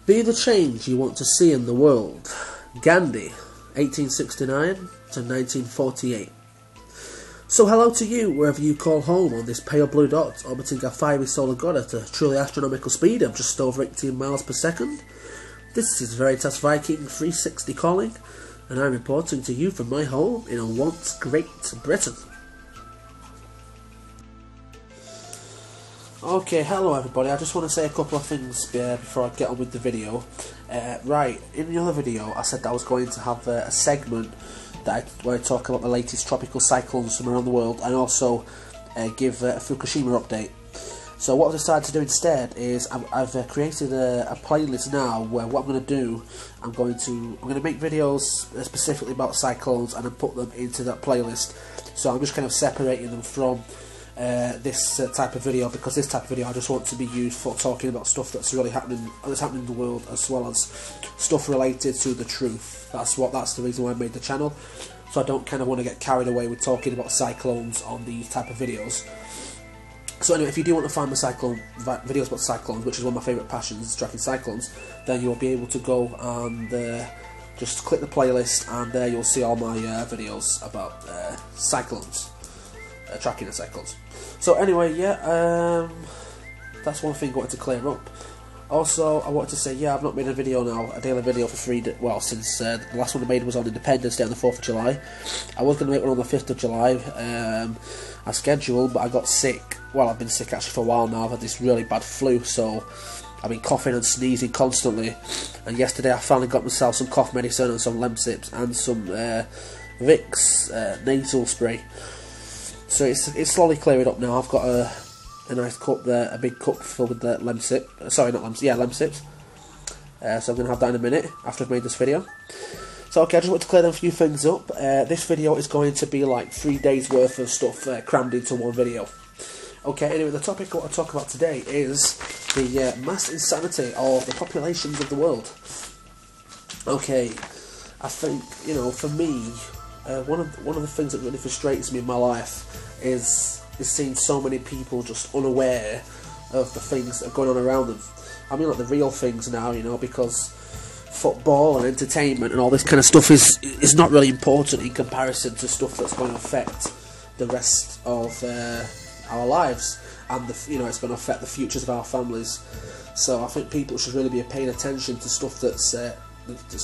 Be the change you want to see in the world. Gandhi, 1869 to 1948. So hello to you, wherever you call home on this pale blue dot orbiting our fiery solar god at a truly astronomical speed of just over 18 miles per second. This is Veritas Viking 360 calling, and I'm reporting to you from my home in a once Great Britain. Okay, hello everybody. I just want to say a couple of things before I get on with the video. Right, in the other video I said that I was going to have a segment where I talk about the latest tropical cyclones from around the world and also give a Fukushima update. So what I've decided to do instead is I've created a playlist now where what I'm going to do, I'm going to make videos specifically about cyclones and then put them into that playlist. So I'm just kind of separating them from this type of video, because this type of video I just want to be used for talking about stuff that's really happening in the world, as well as stuff related to the truth. That's the reason why I made the channel. So I don't kind of want to get carried away with talking about cyclones on these type of videos. So anyway, if you do want to find my videos about cyclones, which is one of my favourite passions, tracking cyclones, then you'll be able to go and just click the playlist, and there you'll see all my videos about cyclones, tracking the cyclones. So anyway, yeah, that's one thing I wanted to clear up. Also, I wanted to say, yeah, I've not made a daily video for since the last one I made was on Independence Day on the 4th of July. I was going to make one on the 5th of July, as scheduled, but I got sick. Well, I've been sick actually for a while now. I've had this really bad flu, so I've been coughing and sneezing constantly. And yesterday I finally got myself some cough medicine and some Lemsips and some Vicks nasal spray. So it's slowly clearing up now. I've got a nice cup there, a big cup filled with the Lemsip. Sorry, not Lemsips. Yeah, Lemsips. So I'm going to have that in a minute after I've made this video. So okay, I just want to clear them a few things up. This video is going to be like 3 days worth of stuff crammed into one video. Okay, anyway, the topic I want to talk about today is the mass insanity of the populations of the world. Okay, I think, you know, for me, one of the things that really frustrates me in my life is seeing so many people just unaware of the things that are going on around them. I mean, like the real things now, you know, because football and entertainment and all this kind of stuff is not really important in comparison to stuff that's going to affect the rest of our lives, and it's going to affect the futures of our families. So I think people should really be paying attention to stuff that's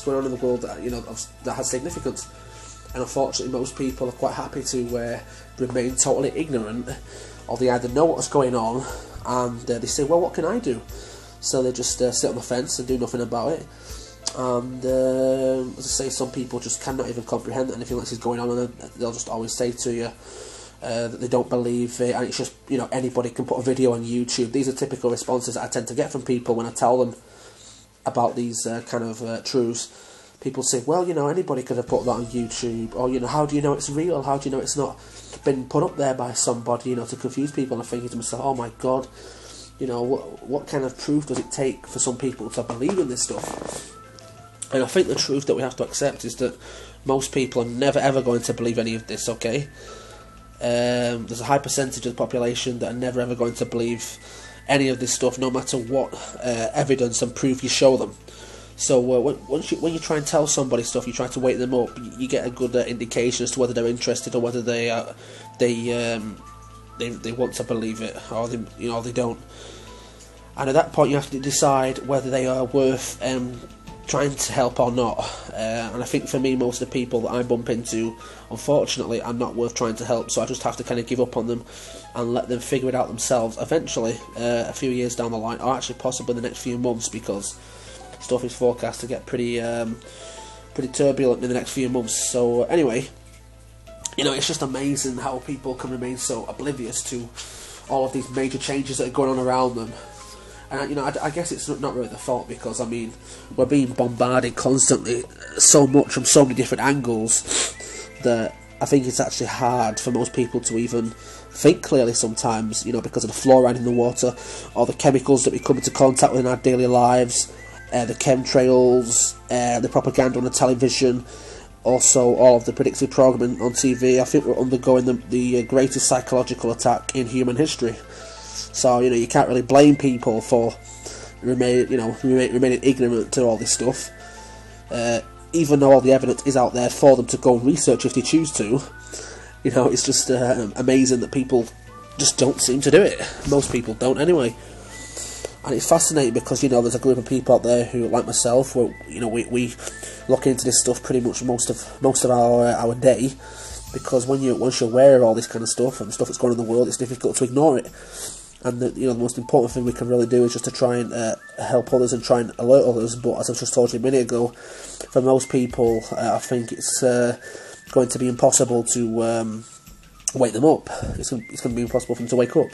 going on in the world that has significance. And unfortunately, most people are quite happy to remain totally ignorant, or they either know what's going on and they say, well, what can I do? So they just sit on the fence and do nothing about it. And as I say, some people just cannot even comprehend anything that's going on, and they'll just always say to you that they don't believe it, and it's just, anybody can put a video on YouTube. These are typical responses that I tend to get from people when I tell them about these kind of truths. People say, well, anybody could have put that on YouTube, or, how do you know it's real? How do you know it's not been put up there by somebody, to confuse people? And I'm thinking to myself, oh my God, what kind of proof does it take for some people to believe in this stuff? And I think the truth that we have to accept is that most people are never ever going to believe any of this, okay? There's a high percentage of the population that are never ever going to believe any of this stuff, no matter what evidence and proof you show them. So when you try and tell somebody stuff, you try to wake them up, you get a good indication as to whether they're interested or whether they want to believe it, or they don't. And at that point, you have to decide whether they are worth trying to help or not. And I think for me, most of the people that I bump into, unfortunately, are not worth trying to help. So I just have to kind of give up on them and let them figure it out themselves. Eventually, a few years down the line, or actually possibly the next few months, because stuff is forecast to get pretty turbulent in the next few months. So anyway, it's just amazing how people can remain so oblivious to all of these major changes that are going on around them. And I guess it's not really the fault, because I mean, we're being bombarded constantly so much from so many different angles that I think it's actually hard for most people to even think clearly sometimes, because of the fluoride in the water, or the chemicals that we come into contact with in our daily lives, the chemtrails, the propaganda on the television, also all of the predictive programming on TV. I think we're undergoing the greatest psychological attack in human history. So, you can't really blame people for, remaining ignorant to all this stuff, even though all the evidence is out there for them to go and research if they choose to. It's just amazing that people just don't seem to do it. Most people don't anyway. And it's fascinating because there's a group of people out there who, like myself, we look into this stuff pretty much most of our day, because once you're aware of all this kind of stuff and the stuff that's going on in the world, it's difficult to ignore it. And the most important thing we can really do is just to try and help others and try and alert others. But as I just told you a minute ago, for most people, I think it's going to be impossible to wake them up. It's going to be impossible for them to wake up.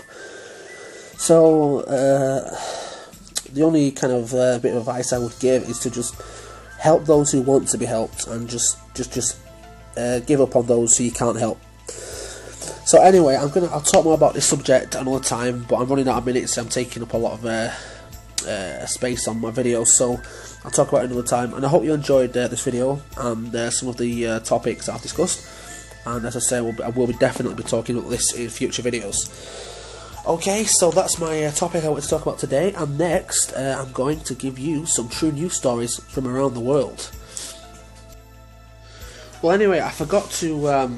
So the only kind of bit of advice I would give is to just help those who want to be helped, and just give up on those who you can't help. So anyway, I'll talk more about this subject another time, but I'm running out of minutes, so I'm taking up a lot of space on my videos, so I'll talk about it another time. And I hope you enjoyed this video and some of the topics that I've discussed. And as I say, I will definitely be talking about this in future videos. Okay, so that's my topic I want to talk about today, and next I'm going to give you some true news stories from around the world. Well, anyway, I forgot to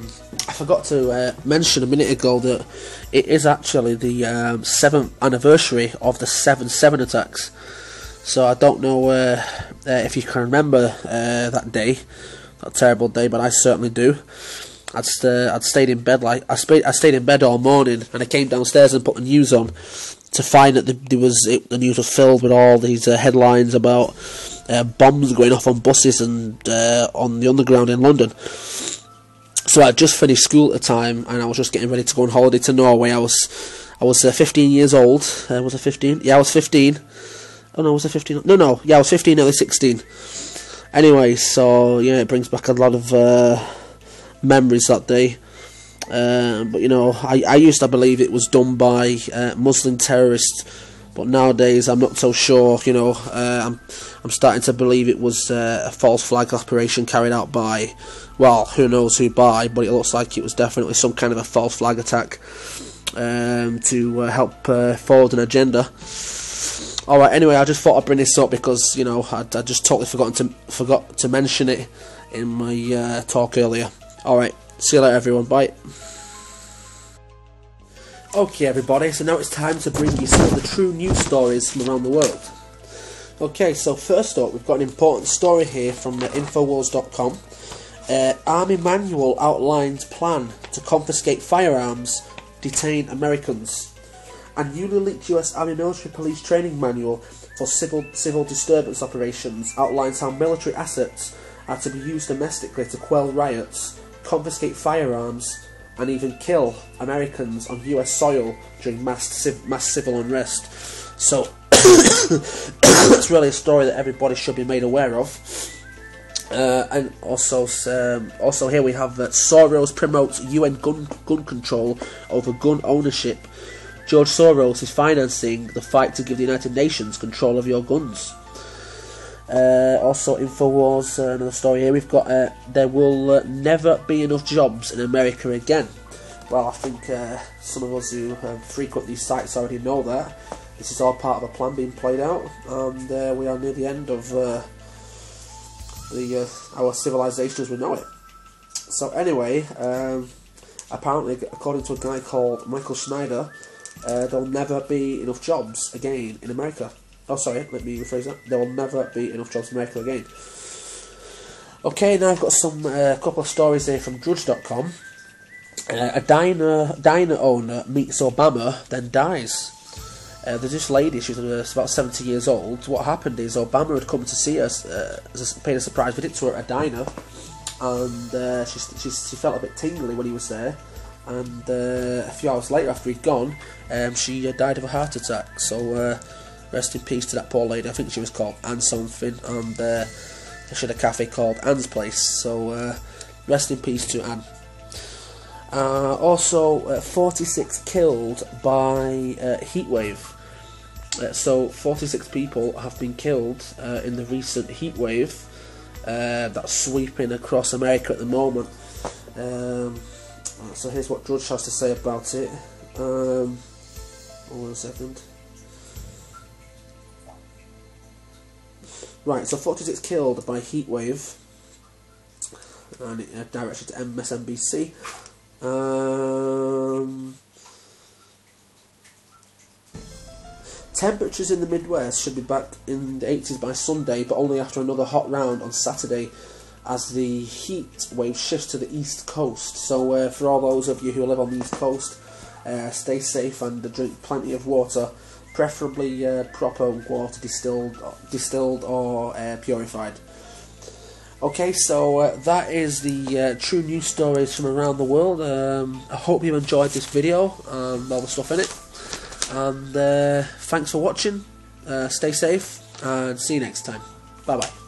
mention a minute ago that it is actually the 7th anniversary of the 7/7 attacks. So I don't know if you can remember that day, that terrible day, but I certainly do. I'd stayed in bed I stayed in bed all morning, and I came downstairs and put the news on to find that the news was filled with all these headlines about bombs going off on buses and on the underground in London. So I just finished school at the time, and I was just getting ready to go on holiday to Norway. I was 15 years old. Was I 15? Yeah, I was 15. Oh no, was I 15? No. Yeah, I was 15, nearly 16. Anyway, so yeah, it brings back a lot of memories that day. But I used to believe it was done by Muslim terrorists, but nowadays I'm not so sure. I'm starting to believe it was a false flag operation carried out by, well, who knows who by, but it looks like it was definitely some kind of a false flag attack to help forward an agenda. Alright, anyway, I just thought I'd bring this up because I just totally forgot to mention it in my talk earlier. Alright, see you later everyone, bye. Okay everybody, so now it's time to bring you some of the true news stories from around the world. Okay, so first up, we've got an important story here from Infowars.com. Army manual outlines plan to confiscate firearms, detain Americans. A newly leaked US Army military police training manual for civil disturbance operations outlines how military assets are to be used domestically to quell riots, confiscate firearms, and even kill Americans on US soil during mass civil unrest. So that's really a story that everybody should be made aware of. And also here we have that Soros promotes UN gun control over gun ownership. George Soros is financing the fight to give the United Nations control of your guns. Also, Infowars, another story here. We've got there will never be enough jobs in America again. Well, I think some of us who frequent these sites already know that. This is all part of a plan being played out, and we are near the end of our civilization as we know it. So anyway, apparently, according to a guy called Michael Schneider, there will never be enough jobs again in America. Oh, sorry, let me rephrase that. There will never be enough jobs in America again. Okay, now I've got a couple of stories here from Drudge.com. A diner owner meets Obama, then dies. There's this lady, she's about 70 years old. What happened is Obama had come to see us, paid a surprise visit to her at a diner, and she felt a bit tingly when he was there. And a few hours later, after he'd gone, she died of a heart attack. So rest in peace to that poor lady. I think she was called Anne something, and she had a cafe called Anne's Place. So rest in peace to Anne. Also, 46 killed by heatwave. So 46 people have been killed in the recent heatwave that's sweeping across America at the moment. So here's what Drudge has to say about it. Hold on a second. Right, so 46 killed by heat wave, and it directed to MSNBC. Temperatures in the Midwest should be back in the 80s by Sunday, but only after another hot round on Saturday as the heat wave shifts to the east coast. So for all those of you who live on the east coast, stay safe and drink plenty of water, preferably proper water, distilled or purified. Okay, so that is the true news stories from around the world. I hope you enjoyed this video and all the stuff in it. And thanks for watching. Stay safe and see you next time. Bye bye.